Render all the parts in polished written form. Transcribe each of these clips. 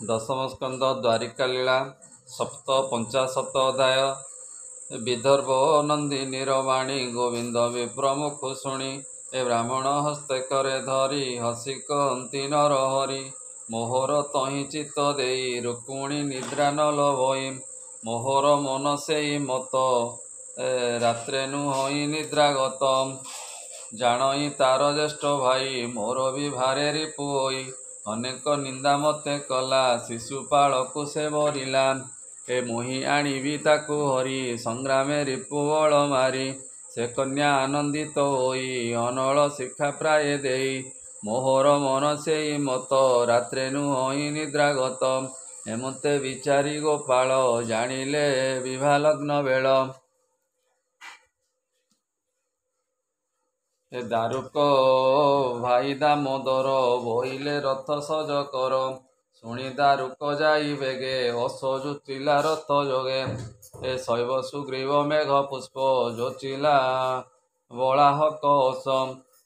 ଦଶମ ସ୍କନ୍ଦ ଦ୍ୱାରିକା ଲୀଳା ସପ୍ତ ପଞ୍ଚାଶତ ଅଧ୍ୟାୟ। ବିଦର୍ଭ ନନ୍ଦିନୀର ବାଣୀ ଗୋବିନ୍ଦ ବିପ୍ରମୁଖ ଶୁଣି ଏ ବ୍ରାହ୍ମଣ ହସ୍ତେ କରେ ଧରି ହସି କହନ୍ତି ନରହରି। ମୋହର ତହିଁ ଚିତ୍ତ ଦେଇ ରୁକ୍ମିଣୀ ନିଦ୍ରା ନ ଲଭଇ। ମୋହର ମନ ସେଇ ମତ ରାତ୍ରେ ନୁହଁଇ ନିଦ୍ରାଗତ। ଜାଣଇ ତାର ଜ୍ୟେଷ୍ଠ ଭାଇ ମୋର ବି ଭାରେ ରିପୁ ହୋଇ। ଅନେକ ନିନ୍ଦା ମତେ କଲା ଶିଶୁପାଳକୁ ସେ ବରିଲା। ଏ ମୁହିଁ ଆଣିବି ତାକୁ ହରି ସଂଗ୍ରାମେ ରିପୁ ବଳ ମାରି। ସେ କନ୍ୟା ଆନନ୍ଦିତ ହୋଇ ଅନଳ ଶିକ୍ଷା ପ୍ରାୟ ଦେଇ। ମୋହର ମନ ସେଇ ମତ ରାତ୍ରେ ନୁହଁଇ ନିଦ୍ରାଗତ। ଏମତେ ବିଚାରି ଗୋପାଳ ଜାଣିଲେ ବିଭାଲଗ୍ନ ବେଳ। ଏ ଦାରୁକ ଭାଇ ଦାମୋଦର ବୋଇଲେ ରଥ ସଜ କର। ଶୁଣି ଦାରୁକ ଯାଇ ବେଗେ ଅଶ ଜୁଚିଲା ରଥ ଯୋଗେ। ଏ ଶୈବ ସୁଗ୍ରୀବ ମେଘ ପୁଷ୍ପ ଯୋଚିଲା ବଳାହକ ଅସ।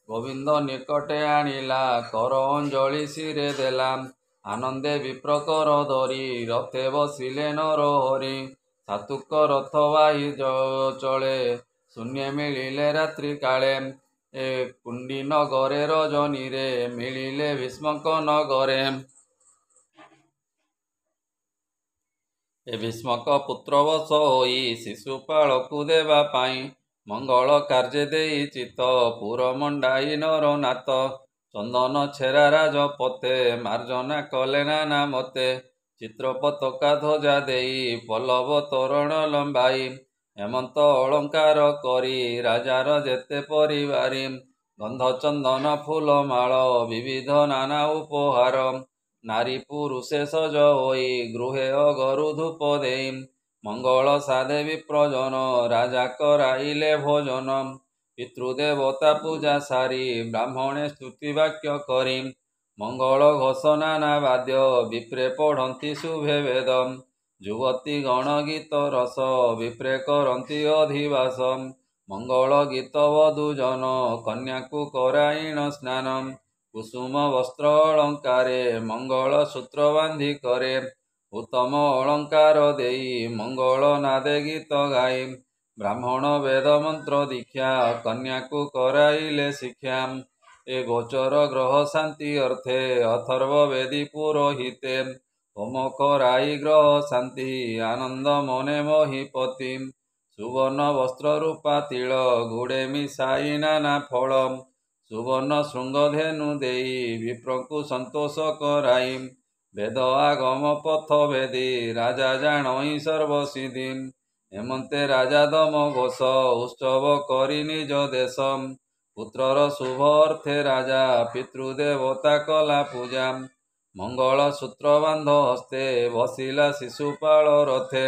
ଗୋବିନ୍ଦ ନିକଟେ ଆଣିଲା କର ଅଞ୍ଜଳି ଶିରେ ଦେଲା। ଆନନ୍ଦେ ବିପ୍ର କର ଧରି ରଥେ ବସିଲେ ନରହରି। ସାତୁକ ରଥ ବାହି ଚଳେ ଶୂନ୍ୟ ମିଳିଲେ ରାତ୍ରି କାଳେ। ଏ କୁଣ୍ଡୀ ନଗରେ ରଜନୀରେ ମିଳିଲେ ଭୀଷ୍ମକ ନଗରେ। ଏ ଭୀଷ୍ମକ ପୁତ୍ର ବଶ ହୋଇ ଶିଶୁପାଳକୁ ଦେବା ପାଇଁ। ମଙ୍ଗଳ କାର୍ଯ୍ୟ ଦେଇ ଚିତ୍ତ ପୁର ମଣ୍ଡାଇ ନରନାଥ। ଚନ୍ଦନ ଛେରା ରାଜପତେ ମାର୍ଜନା କଲେ ନାନା ମତେ। ଚିତ୍ର ପତାକା ଧ୍ୱଜା ଦେଇ ପଲ୍ଲବ ତୋରଣ ଲମ୍ବାଇ। ହେମନ୍ତ ଅଳଙ୍କାର କରି ରାଜାର ଯେତେ ପରିବାରି। ଗନ୍ଧ ଚନ୍ଦନ ଫୁଲ ମାଳ ବିବିଧ ନାନା ଉପହାର। ନାରୀ ପୁରୁଷେ ସଜ ହୋଇ ଗୃହେ ଅଗରୁ ଧୂପ ଦେଇ। ମଙ୍ଗଳ ସାଧେ ବିପ୍ରଜନ ରାଜା କରାଇଲେ ଭୋଜନ। ପିତୃଦେବତା ପୂଜା ସାରି ବ୍ରାହ୍ମଣେ ସ୍ତୁତି ବାକ୍ୟ କରି। ମଙ୍ଗଳ ଘୋଷ ନାନା ବାଦ୍ୟ ବିପ୍ରେ ପଢ଼ନ୍ତି ଶୁଭେ ବେଦ। ଯୁବତୀ ଗଣ ଗୀତ ରସ ବିପ୍ରେ କରନ୍ତି ଅଧିବାସ। ମଙ୍ଗଳ ଗୀତ ବଧୂଜନ କନ୍ୟାକୁ କରାଇଣ ସ୍ନାନ। କୁସୁମ ବସ୍ତ୍ର ଅଳଙ୍କାରେ ମଙ୍ଗଳ ସୂତ୍ର ବାନ୍ଧି କରେ। ଉତ୍ତମ ଅଳଙ୍କାର ଦେଇ ମଙ୍ଗଳ ନାଦେ ଗୀତ ଗାଇ। ବ୍ରାହ୍ମଣ ବେଦ ମନ୍ତ୍ର ଦୀକ୍ଷା କନ୍ୟାକୁ କରାଇଲେ ଶିକ୍ଷା। ଏ ଗୋଚର ଗ୍ରହ ଶାନ୍ତି ଅର୍ଥେ ଅଥର୍ବ ବେଦୀ ପୁରୋହିତେ। ହୋମ କରାଇ ଗ୍ରହ ଶାନ୍ତି ଆନନ୍ଦ ମନେ ମହୀପତି। ସୁବର୍ଣ୍ଣ ବସ୍ତ୍ର ରୂପା ତିଳ ଗୁଡ଼େ ମିଶାଇ ନାନା ଫଳ। ସୁବର୍ଣ୍ଣ ଶୃଙ୍ଗ ଧେନୁ ଦେଇ ବିପ୍ରଙ୍କୁ ସନ୍ତୋଷ କରାଇ। ବେଦ ଆଗମ ପଥ ଭେଦି ରାଜା ଜାଣଇ ସର୍ବସିଦ୍ଧି। ହେମନ୍ତେ ରାଜା ଦମ ଘୋଷ ଉତ୍ସବ କରି ନିଜ ଦେଶ। ପୁତ୍ରର ଶୁଭ ଅର୍ଥେ ରାଜା ପିତୃଦେବତା କଲା ପୂଜା। ମଙ୍ଗଳ ସୂତ୍ର ବାନ୍ଧ ହସ୍ତେ ବସିଲା ଶିଶୁପାଳ ରଥେ।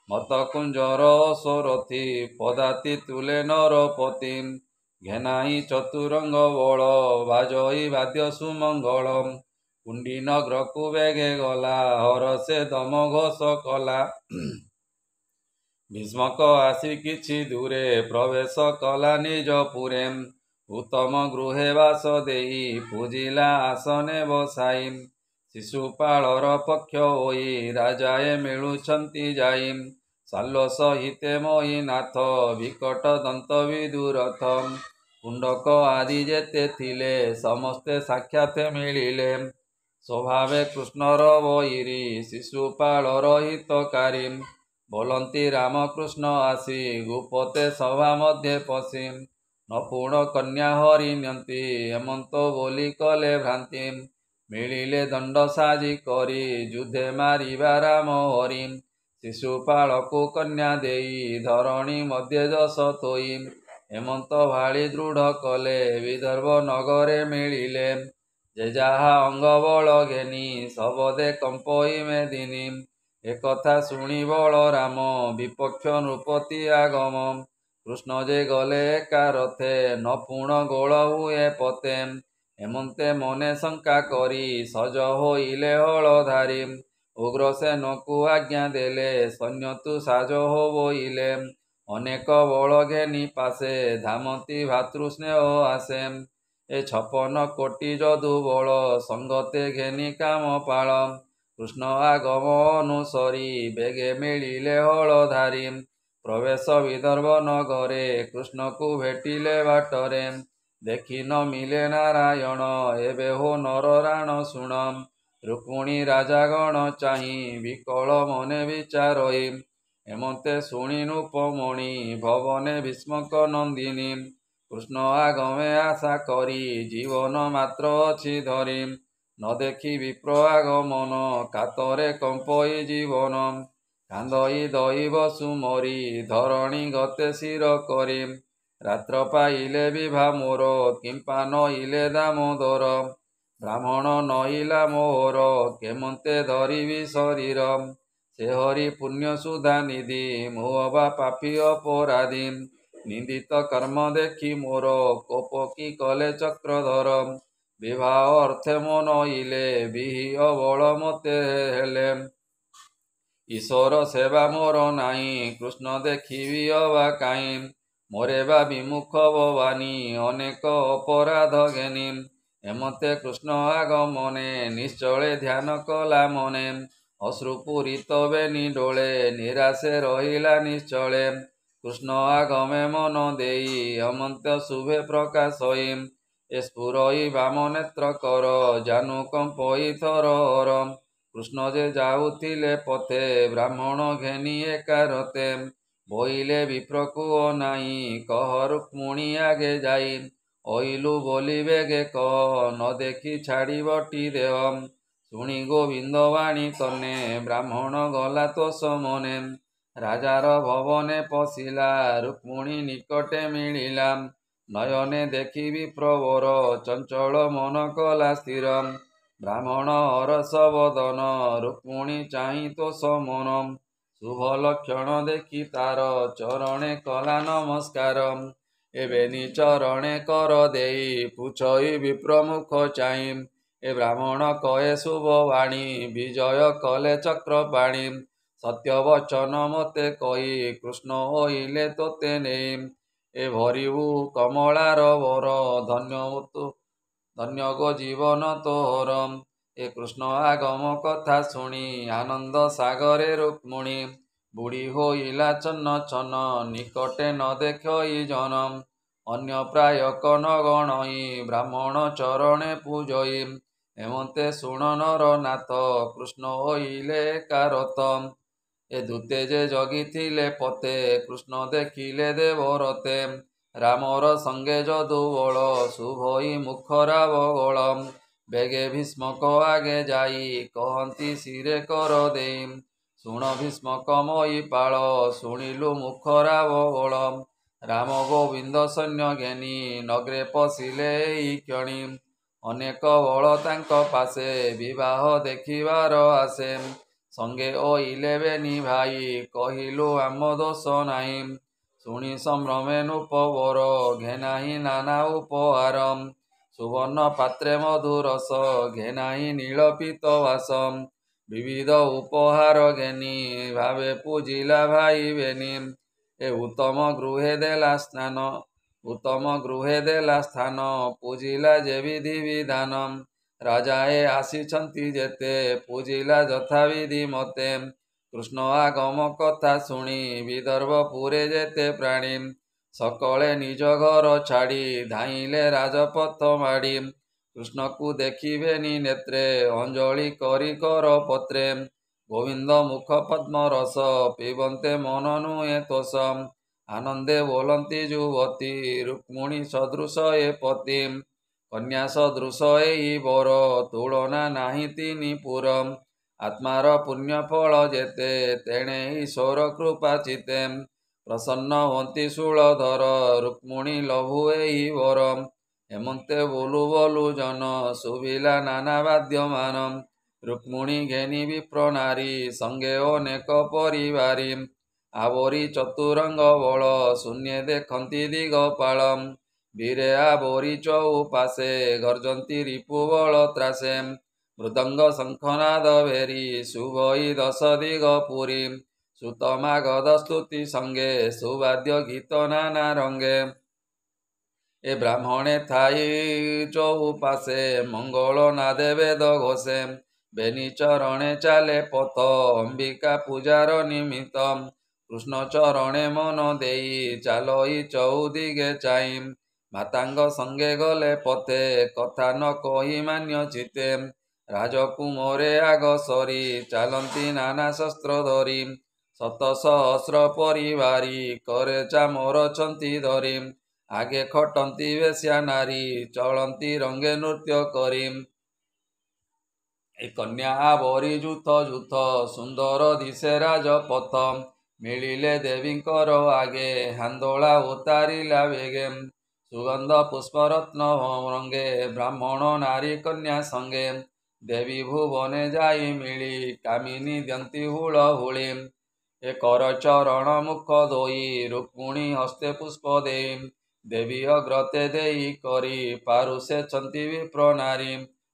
ମତ କୁଞ୍ଜର ଅଶ୍ୱରଥୀ ପଦାତି ତୁଲେ ନରପତି। ଘେନାଇ ଚତୁରଙ୍ଗ ବଳ ବାଜଇ ବାଦ୍ୟ ସୁମଙ୍ଗଳ। କୁଣ୍ଡୀ ନଗ୍ରକୁ ବେଗେ ଗଲା ହରଷେ ଦମ ଘୋଷ କଲା। ଭୀଷ୍ମକ ଆସି କିଛି ଦୂରେ ପ୍ରବେଶ କଲା ନିଜ ପୁରେ। ଉତ୍ତମ ଗୃହେ ବାସ ଦେଇ ପୂଜିଲା ଆସନେ ବସାଇ। ଶିଶୁପାଳର ପକ୍ଷ ହୋଇ ରାଜାଏ ମିଳୁଛନ୍ତି ଯାଇ। ଶାଲ୍ବ ସହିତେ ମହୀନାଥ ବିକଟ ଦନ୍ତ ବିଦୁରଥ। କୁଣ୍ଡକ ଆଦି ଯେତେ ଥିଲେ ସମସ୍ତେ ସାକ୍ଷାତ ମିଳିଲେ। ସ୍ୱଭାବେ କୃଷ୍ଣର ବୈରୀ ଶିଶୁପାଳର ହିତକାରୀ। ବୋଲନ୍ତି ରାମକୃଷ୍ଣ ଆସି ଗୋପତେ ସଭା ମଧ୍ୟେ ପଶି। ନପୁଣ କନ୍ୟା ହରି ନିଅନ୍ତି ହେମନ୍ତ ବୋଲି କଲେ ଭ୍ରାନ୍ତି। ମିଳିଲେ ଦଣ୍ଡ ସାଜି କରି ଯୁଦ୍ଧେ ମାରିବା ରାମ ହରି। ଶିଶୁପାଳକୁ କନ୍ୟା ଦେଇ ଧରଣୀ ମଧ୍ୟେ ଯଶ ଥୋଇ। ହେମନ୍ତ ଭାଳି ଦୃଢ଼ କଲେ ବିଦର୍ଭ ନଗରେ ମିଳିଲେ। ଯେ ଯାହା ଅଙ୍ଗ ବଳ ଘେନି ଶବଦେ କମ୍ପଇ ମେଦିନୀ। ଏକଥା ଶୁଣି ବଳରାମ ବିପକ୍ଷ ନୃପତି ଆଗମ। କୃଷ୍ଣ ଯେ ଗଲେ ଏକା ରଥେ ନପୁଣ ଗୋଳ ହୁଏ ପତେ। ହେମନ୍ତେ ମନେ ଶଙ୍କା କରି ସଜ ହୋଇଲେ ହଳଧାରୀ। ଉଗ୍ରସେନକୁ ଆଜ୍ଞା ଦେଲେ ସୈନ୍ୟ ତୁ ସାଜ ହୋ ବୋଇଲେ। ଅନେକ ବଳ ଘେନି ପାଶେ ଧାମନ୍ତି ଭାତୃ ସ୍ନେହ ଆସେ। ଏ 56 କୋଟି ଯଦୁ ବଳ ସଙ୍ଗତେ ଘେନି କାମ ପାଳ। କୃଷ୍ଣ ଆଗମ ଅନୁସରି ବେଗେ ମିଳିଲେ ହଳଧାରୀ। ପ୍ରବେଶ ବିଦର୍ଭ ନଗରେ କୃଷ୍ଣକୁ ଭେଟିଲେ ବାଟରେ। ଦେଖି ନ ମିଳେ ନାରାୟଣ ଏବେ ହୋ ନରରାଣ ଶୁଣ। ରୁକ୍ମିଣୀ ରାଜାଗଣ ଚାହିଁ ବିକଳ ମନେ ବିଚାରଇ। ଏମତେ ଶୁଣି ନୃପମଣି ଭବନେ ଭୀଷ୍ମକ ନନ୍ଦିନୀ। କୃଷ୍ଣ ଆଗମେ ଆଶା କରି ଜୀବନ ମାତ୍ର ଅଛି ଧରି। ନ ଦେଖି ବିପ୍ର ଆଗମନ କାତରେ କମ୍ପଇ ଜୀବନ। କାନ୍ଦଇ ଦଇବ ସୁମରି ଧରଣୀ ଗତେ ଶିର କରି। ରାତ୍ର ପାଇଲେ ବିଭା ମୋର କିମ୍ପା ନଇଲେ ଦାମୋଦର। ବ୍ରାହ୍ମଣ ନଇଲା ମୋହର କେମନ୍ତେ ଧରିବି ଶରୀର। ସେ ହରି ପୁଣ୍ୟ ସୁଧା ନିଧି ମୁଁ ଅବା ପାପୀ ଅପରାଧୀ। ନିନ୍ଦିତ କର୍ମ ଦେଖି ମୋର କୋପ କି କଲେ ଚକ୍ରଧର। ବିବାହ ଅର୍ଥେ ମୋ ନଇଲେ ବିହି ଅବଳ ମତେ ହେଲେ। ଈଶ୍ୱର ସେବା ମୋର ନାହିଁ କୃଷ୍ଣ ଦେଖିବି ଅବା କାହିଁ। ମୋରେ ବା ବିମୁଖ ଭବାନୀ ଅନେକ ଅପରାଧ ଘେନି। ଏମତେ କୃଷ୍ଣ ଆଗମନେ ନିଶ୍ଚଳେ ଧ୍ୟାନ କଲା ମନେ। ଅଶ୍ରୁ ପୂରିତ ବେନି ଡୋଳେ ନିରାଶେ ରହିଲା ନିଶ୍ଚଳେ। କୃଷ୍ଣ ଆଗମେ ମନ ଦେଇ ଅମନ୍ତ୍ୟ ଶୁଭେ ପ୍ରକାଶଇ। ଏ ସ୍ଫୁରଇ ବାମ ନେତ୍ର କର ଜାନୁ କମ୍ପଇ ଥରହର। କୃଷ୍ଣ ଯେ ଯାଉଥିଲେ ପଥେ ବ୍ରାହ୍ମଣ ଘେନି ଏକାରତେ। ବୋଇଲେ ବିପ୍ରକୁ ଅନାଇ କହ ରୁକ୍ମିଣୀ ଆଗେ ଯାଇ। ଅଇଲୁ ବୋଲି ବେଗେ କହ ନ ଦେଖି ଛାଡ଼ିବଟି ଦେହ। ଶୁଣି ଗୋବିନ୍ଦ ବାଣୀ କନେ ବ୍ରାହ୍ମଣ ଗଲା ତୋଷ ମନେ। ରାଜାର ଭବନେ ପଶିଲା ରୁକ୍ମିଣୀ ନିକଟେ ମିଳିଲା। ନୟନେ ଦେଖି ବିପ୍ରବର ଚଞ୍ଚଳ ମନ କଲା ସ୍ଥିର। ବ୍ରାହ୍ମଣ ହରଷ ବଦନ ରୁକ୍ମିଣୀ ଚାହିଁ ତୋଷ ମନ। ଶୁଭ ଲକ୍ଷଣ ଦେଖି ତାର ଚରଣେ କଲା ନମସ୍କାର। ଏବେନି ଚରଣେ କର ଦେଇ ପୁଛଇ ବିପ୍ରମୁଖ ଚାହିଁ। ଏ ବ୍ରାହ୍ମଣ କହେ ଶୁଭ ବାଣୀ ବିଜୟ କଲେ ଚକ୍ରପାଣି। ସତ୍ୟ ବଚନ ମତେ କହି କୃଷ୍ଣ ହୋଇଲେ ତୋତେ ନେଇ। ଏ ଭରିବୁ କମଳାର ବର ଧନ୍ୟ ଗୋ ଜୀବନ ତୋର। ଏ କୃଷ୍ଣ ଆଗମ କଥା ଶୁଣି ଆନନ୍ଦ ସାଗରେ ରୁକ୍ମିଣୀ। ବୁଢ଼ୀ ହୋଇଲା ଚନ୍ନ ଚନ୍ନ ନିକଟେ ନ ଦେଖଇ ଜନ। ଅନ୍ୟ ପ୍ରାୟ କନ ଗଣଇ ବ୍ରାହ୍ମଣ ଚରଣେ ପୂଜଇ। ଏମନ୍ତେ ଶୁଣ ନର ନାଥ କୃଷ୍ଣ ହୋଇଲେ ଏକାରତ। ଏ ଦୂତେ ଯେ ଜଗିଥିଲେ ପଥେ କୃଷ୍ଣ ଦେଖିଲେ ଦେବରତେ। ରାମର ସଙ୍ଗେ ଯଦୁବଳ ଶୁଭଇ ମୁଖ ରାବ ଗଳ। ବେଗେ ଭୀଷ୍ମକ ଆଗେ ଯାଇ କହନ୍ତି ଶିରେ କର ଦେଇ। ଶୁଣ ଭୀଷ୍ମକ ମହୀପାଳ ଶୁଣିଲୁ ମୁଖ ରାବ ଗଳ। ରାମ ଗୋବିନ୍ଦ ସୈନ୍ୟ ଘେନି ନଗ୍ରେ ପଶିଲେ ଏହି କ୍ଷଣି। ଅନେକ ବଳ ତାଙ୍କ ପାଶେ ବିବାହ ଦେଖିବାର ଆସେ। ସଙ୍ଗେ ଅଇଲେ ବେନି ଭାଇ କହିଲୁ ଆମ ଦୋଷ ନାହିଁ। ଶୁଣି ସମ୍ଭ୍ରମେ ନୃପବର ଘେନାହିଁ ନାନା ଉପହାର। ସୁବର୍ଣ୍ଣ ପାତ୍ରେ ମଧୁରସ ଘେନାହିଁ ନୀଳ ପୀତ ବାସ। ବିବିଧ ଉପହାର ଘେନି ଭାବେ ପୂଜିଲା ଭାଇ ବେନି। ଏ ଉତ୍ତମ ଗୃହେ ଦେଲା ସ୍ଥାନ ପୂଜିଲା ଯେ ବିଧି ବିଧାନ। ରାଜାଏ ଆସିଛନ୍ତି ଯେତେ ପୂଜିଲା ଯଥାବିଧି ମତେ। କୃଷ୍ଣ ଆଗମ କଥା ଶୁଣି ବିଦର୍ଭପୁରେ ଯେତେ ପ୍ରାଣୀ। ସକଳେ ନିଜ ଘର ଛାଡ଼ି ଧାଇଁଲେ ରାଜପଥ ମାଡ଼ି। କୃଷ୍ଣକୁ ଦେଖିବେନି ନେତ୍ରେ ଅଞ୍ଜଳି କରି କର ପତ୍ରେ। ଗୋବିନ୍ଦ ମୁଖ ପଦ୍ମ ରସ ପିବନ୍ତେ ମନ ନୁହେଁ ତୋଷ। ଆନନ୍ଦେ ବୋଲନ୍ତି ଯୁବତୀ ରୁକ୍ମିଣୀ ସଦୃଶ ଏ ପତି। କନ୍ୟା ସଦୃଶ ଏହି ବର ତୁଳନା ନାହିଁ ତିନି ପୁର। ଆତ୍ମାର ପୁଣ୍ୟ ଫଳ ଯେତେ ତେଣେ ଈଶ୍ୱର କୃପା ଚିତେ। ପ୍ରସନ୍ନ ହୁଅନ୍ତି ଶୂଳଧର ରୁକ୍ମିଣୀ ଲଭୁ ଏହି ବର। ଏମନ୍ତେ ବୋଲୁ ବୋଲୁ ଜନ ଶୁଭିଲା ନାନା ବାଦ୍ୟମାନ। ରୁକ୍ମିଣୀ ଘେନି ବିପ୍ର ନାରୀ ସଙ୍ଗେ ଅନେକ ପରିବାରୀ। ଆବୋରି ଚତୁରଙ୍ଗ ବଳ ଶୂନ୍ୟେ ଦେଖନ୍ତି ଦିଗପାଳ। ବୀରେ ଆବୋରି ଚଉପାଶେ ଗର୍ଜନ୍ତି ରିପୁ ବଳ ତ୍ରାସେ। ମୃଦଙ୍ଗ ଶଙ୍ଖନାଦ ଭେରି ଶୁଭଇ ଦଶ ଦିଗ ପୁରୀ। ସୁତ ମାଗଧ ସ୍ତୁତି ସଙ୍ଗେ ସୁବାଦ୍ୟ ଗୀତ ନାନା ରଙ୍ଗେ। ଏ ବ୍ରାହ୍ମଣେ ଥାଇ ଚଉପାଶେ ମଙ୍ଗଳ ନାଦେ ବେଦ ଘୋଷେ। ବେନି ଚରଣେ ଚାଲେ ପଥ ଅମ୍ବିକା ପୂଜାର ନିମିତ୍ତ କୃଷ୍ଣ ଚରଣେ ମନ ଦେଇ ଚାଲଇ ଚଉଦିଗେ ଚାହିଁ ମାତାଙ୍କ ସଙ୍ଗେ ଗଲେ ପଥେ କଥା ନ କହି ମାନ୍ୟ ଚିତେ ରାଜକୁମରେ ଆଗ ସରି ଚାଲନ୍ତି ନାନା ଶସ୍ତ୍ର ଧରି ଶତ ସହସ୍ର ପରିବାରୀ କରେ ଚାମର ଛନ୍ତି ଧରି ଆଗେ ଖଟନ୍ତି ବେଶ୍ୟା ନାରୀ ଚଳନ୍ତି ରଙ୍ଗେ ନୃତ୍ୟ କରି ଏ କନ୍ୟା ଆବରି ଯୁଥ ଯୁଥ ସୁନ୍ଦର ଦିଶେ ରାଜପଥ ମିଳିଲେ ଦେବୀଙ୍କର ଆଗେ ହାନ୍ଦୋଳା ଉତାରିଲା ବେଗେ ସୁଗନ୍ଧ ପୁଷ୍ପରତ୍ନ ରଙ୍ଗେ ବ୍ରାହ୍ମଣ ନାରୀ କନ୍ୟା ସଙ୍ଗେ ଦେବୀ ଭୁବନେ ଯାଇ ମିଳି କାମିନୀ ଦିଅନ୍ତି ହୁଳ ହୁଳି ଏ କର ଚରଣ ମୁଖ ଧୋଇ ରୁକ୍ମିଣୀ ହସ୍ତେ ପୁଷ୍ପ ଦେଇ ଦେବୀ ଅଗ୍ରତେ ଦେଇ କରି ପାରୁଷେଛନ୍ତି ବିପ୍ର ନାରୀ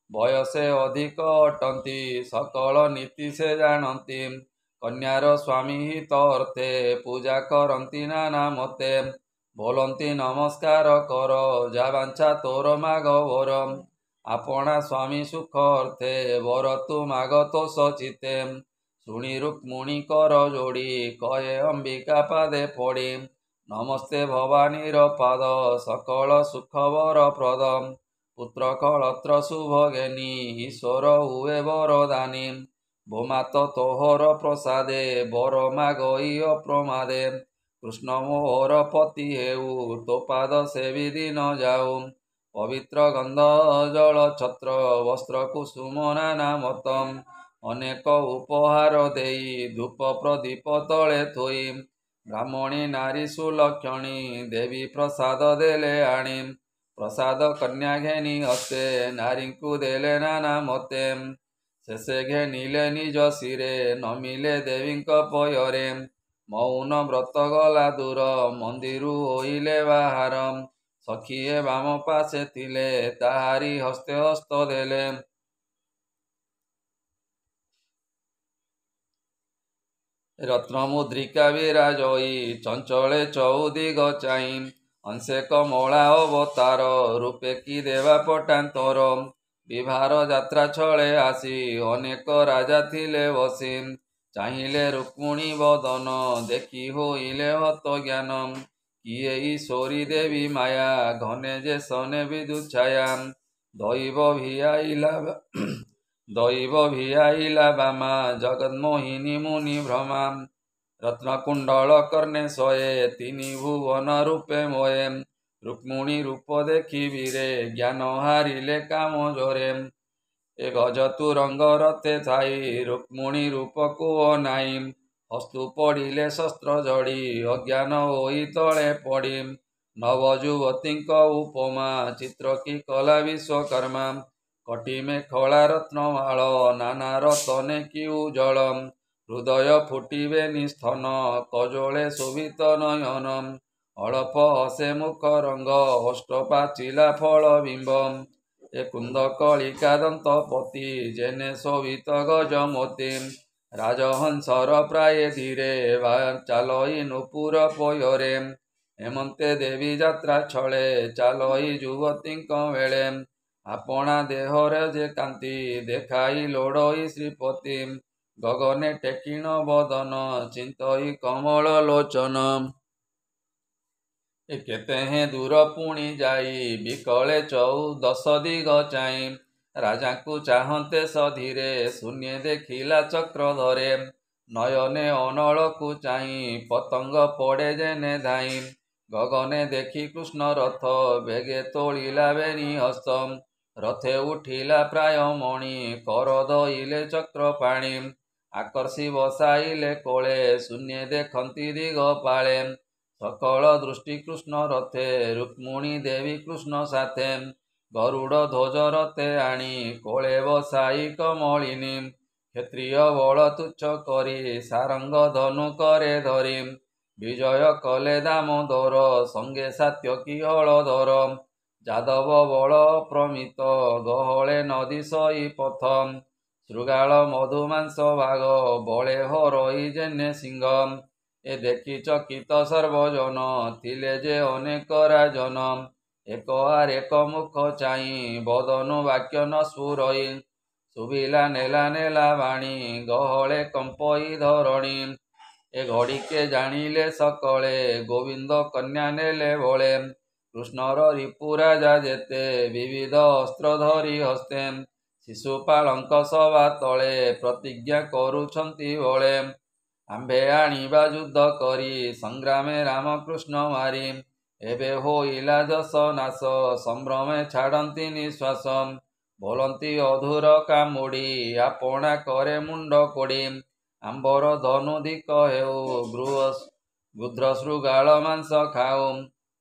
ବୟସେ ଅଧିକ ଅଟନ୍ତି ସକଳ ନୀତି ସେ ଜାଣନ୍ତି କନ୍ୟାର ସ୍ୱାମୀ ହିତ ଅର୍ଥେ ପୂଜା କରନ୍ତି ନାନା ମତେ ବୋଲନ୍ତି ନମସ୍କାର କର ଯା ବାଞ୍ଛା ତୋର ମାଗ ବର ଆପଣା ସ୍ୱାମୀ ସୁଖ ଅର୍ଥେ ବର ତୁ ମାଗ ତୋଷ ଚିତେ ଶୁଣି ରୁକ୍ମିଣୀ କର ଯୋଡ଼ି କହେ ଅମ୍ବିକା ପାଦେ ପଡ଼ି ନମସ୍ତେ ଭବାନୀର ପାଦ ସକଳ ସୁଖ ବର ପ୍ରଦ ପୁତ୍ର କଳତ୍ର ଶୁଭ ଜ୍ଞାନୀ ଈଶ୍ୱର ହୁଏ ବରଦାନୀ ଭୂମାତ ତୋହର ପ୍ରସାଦେ ବର ମାଗଇ ଅପ୍ରମାଦେ କୃଷ୍ଣ ମୋହର ପତି ହେଉ ତୋ ପାଦ ସେବି ଦିନ ଯାଉ ପବିତ୍ର ଗନ୍ଧ ଜଳ ଛତ୍ର ବସ୍ତ୍ର କୁସୁମ ନାନା ମତ ଅନେକ ଉପହାର ଦେଇ ଧୂପ ପ୍ରଦୀପ ତଳେ ଥୋଇ ବ୍ରାହ୍ମଣୀ ନାରୀ ସୁଲକ୍ଷଣୀ ଦେବୀ ପ୍ରସାଦ ଦେଲେ ଆଣି ପ୍ରସାଦ କନ୍ୟା ଘେନି ହସ୍ତେ ନାରୀଙ୍କୁ ଦେଲେ ନାନା ମତେ ଶେଷେ ଘେନିଲେ ନିଜ ଶିରେ ନମିଲେ ଦେବୀଙ୍କ ପୟରେ ମୌନ ବ୍ରତ ଗଲା ଦୂର ମନ୍ଦିରୁ ହୋଇଲେ ବାହାର ସଖିଏ ବାମ ପାଶେ ଥିଲେ ତାହାରି ହସ୍ତେ ହସ୍ତ ଦେଲେ ରତ୍ନମୁଦ୍ରିକା ବିରାଜଇ ଚଞ୍ଚଳେ ଚଉଦିଗ ଚାହିଁ ଅଂଶେ କମଳା ଅବତାର ରୂପେ କି ଦେବା ପଟାନ୍ତର ବିଭାର ଯାତ୍ରା ଛଳେ ଆସି ଅନେକ ରାଜା ଥିଲେ ବସି ଚାହିଁଲେ ରୁକ୍ମିଣୀ ବଦନ ଦେଖି ହୋଇଲେ ହତ ଜ୍ଞାନ କିଏ ଈଶ୍ୱରୀ ଦେବୀ ମାୟା ଘନେ ଯେ ସନେ ବିଦ୍ୟୁତ୍ ଛାୟା ଦୈବ ଭିଆଇଲା ବାମା ଜଗନ୍ମୋହିନୀ ମୁନି ଭ୍ରମା ରତ୍ନକୁଣ୍ଡଳ କର୍ଣ୍ଣେ ଶହେ ତିନି ଭୁବନ ରୂପେ ମୋଏ ରୁକ୍ମିଣୀ ରୂପ ଦେଖି ବୀରେ ଜ୍ଞାନ ହାରିଲେ କାମ ଜୋରେ ଏ ଗଜ ତୁରଙ୍ଗ ରଥେ ଥାଇ ରୁକ୍ମିଣୀ ରୂପକୁ ଅନାଇ ହସ୍ତୁ ପଡ଼ିଲେ ଶସ୍ତ୍ର ଜଡ଼ି ଅଜ୍ଞାନ ହୋଇ ତଳେ ପଡ଼ି ନବ ଯୁବତୀଙ୍କ ଉପମା ଚିତ୍ର କି କଲା ବିଶ୍ୱକର୍ମା କଟି ମେଖଳା ରତ୍ନମାଳ ନାନା ରତନେ କି ଉଜ୍ଜଳ ହୃଦୟ ଫୁଟିବେନି ସ୍ଥନ କଜୋଳେ ଶୋଭିତ ନୟନ ଅଳପ ହସେ ମୁଖ ରଙ୍ଗ ଅଷ୍ଟ ପାଚିଲା ଫଳ ବିମ୍ବ ଏ କୁନ୍ଦ କଳିକା ଦନ୍ତପତି ଜେନେ ଶୋଭିତ ଗଜମତି ରାଜହଂସର ପ୍ରାୟ ଧୀରେ ଚାଲଇ ନୁପୁର ପୟରେ ହେମନ୍ତେ ଦେବୀ ଯାତ୍ରା ଛଳେ ଚାଲଇ ଯୁବତୀଙ୍କ ବେଳେ ଆପଣା ଦେହରେ ଯେ କାନ୍ତି ଦେଖାଇ ଲୋଡ଼ଇ ଶ୍ରୀପତି ଗଗନେ ଟେକିଣ ବଦନ ଚିନ୍ତଇ କମଳ ଲୋଚନ ଏ କେତେ ହେଁ ଦୂର ପୁଣି ଯାଇ ବିକଳେ ଚଉଦଶ ଦିଗ ଚାହିଁ ରାଜାଙ୍କୁ ଚାହନ୍ତେ ସଧୀରେ ଶୂନ୍ୟ ଦେଖିଲା ଚକ୍ର ଧରେ ନୟନେ ଅନଳକୁ ଚାହିଁ ପତଙ୍ଗ ପଡ଼େ ଯେନେ ଧାଇଁ ଗଗନେ ଦେଖି କୃଷ୍ଣ ରଥ ବେଗେ ତୋଳିଲା ବେନି ହସ୍ତ ରଥେ ଉଠିଲା ପ୍ରାୟ ମଣି କର ଧଇଲେ ଚକ୍ର ପାଣି ଆକର୍ଷି ବସାଇଲେ କୋଳେ ଶୂନ୍ୟ ଦେଖନ୍ତି ଦିଗ ପାଳେ ସକଳ ଦୃଷ୍ଟି କୃଷ୍ଣ ରଥେ ରୁକ୍ମିଣୀ ଦେବୀ କୃଷ୍ଣ ସାଥେ ଗରୁଡ଼ ଧ୍ୱଜ ରଥେ ଆଣି କୋଳେ ବସାଇ କମଳିନୀ କ୍ଷତ୍ରିୟ ବଳ ତୁଚ୍ଛ କରି ସାରଙ୍ଗ ଧନୁ કરે ଧରି ବିଜୟ କଲେ ଦାମୋଦର ସଙ୍ଗେ ସାତ୍ୟକୀ ହଳଧର ଯାଦବ ବଳ ପ୍ରମିତ ଗହଳେ ନଦୀ ସଇ ପଥ ଶୃଗାଳ ମଧୁମାଂସ ବାଘ ବଳେ ହରଇ ଯେନେ ସିଂହ ଏ ଦେଖି ଚକିତ ସର୍ବଜନ ଥିଲେ ଯେ ଅନେକ ରାଜନ ଏକ ଆରେକ ମୁଖ ଚାହିଁ ବଦନୁ ବାକ୍ୟ ନ ସ୍ଫୁରଇ ଶୁଭିଲା ନେଲା ନେଲା ବାଣୀ ଗହଳେ କମ୍ପଇ ଧରଣୀ। ଏ ଘଡ଼ିକେ ଜାଣିଲେ ସକଳେ ଗୋବିନ୍ଦ କନ୍ୟା ନେଲେ ବଳେ। କୃଷ୍ଣର ରିପୁରାଜା ଯେତେ ବିବିଧ ଅସ୍ତ୍ର ଧରି ହସ୍ତେ। ଶିଶୁପାଳଙ୍କ ସଭା ତଳେ ପ୍ରତିଜ୍ଞା କରୁଛନ୍ତି ବଳେ। ଆମ୍ଭେ ଆଣିବା ଯୁଦ୍ଧ କରି ସଂଗ୍ରାମେ ରାମକୃଷ୍ଣ ମାରି। ଏବେ ହୋଇଲା ଯଶ ନାଶ ସମ୍ଭ୍ରମେ ଛାଡ଼ନ୍ତି ନିଶ୍ୱାସ। ବୋଲନ୍ତି ଅଧୁର କାମୁଡ଼ି ଆପଣା କରେ ମୁଣ୍ଡ କୋଡ଼ି। ଆମ୍ଭର ଧନୁଧିକ ହେଉ ଗୃଧ୍ର ଶୃଗାଳ ମାଂସ ଖାଉ।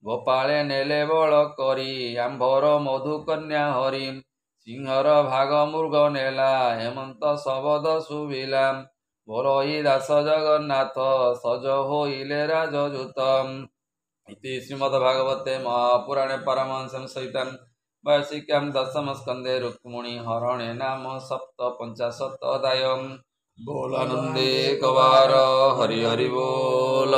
ଗୋପାଳେ ନେଲେ ବଳ କରି ଆମ୍ଭର ମଧୁକନ୍ୟା ହରି। ସିଂହର ଭାଗ ମୃଗ ନେଲା ହେମନ୍ତ ଶବଦ ଶୁଭିଲା। ବୋଲଇ ଦାସ ଜଗନ୍ନାଥ ସଜ ହୋଇଲେ ରାଜଦୂତ। ଇତି ଶ୍ରୀମଦ୍ଭାଗବତେ ମହାପୁରାଣେ ପାରମହଂସ୍ୟାଂ ସହିତାଂ ବାର୍ଷିକ୍ୟାं ଦଶମସ୍କନ୍ଧେ ରୁକ୍ମିଣୀ ହରणे ନାମ ସପ୍ତପଞ୍ଚାଶତୋऽଧ୍ୟାୟः। बोल आनंदे कवार हरि हरि बोल।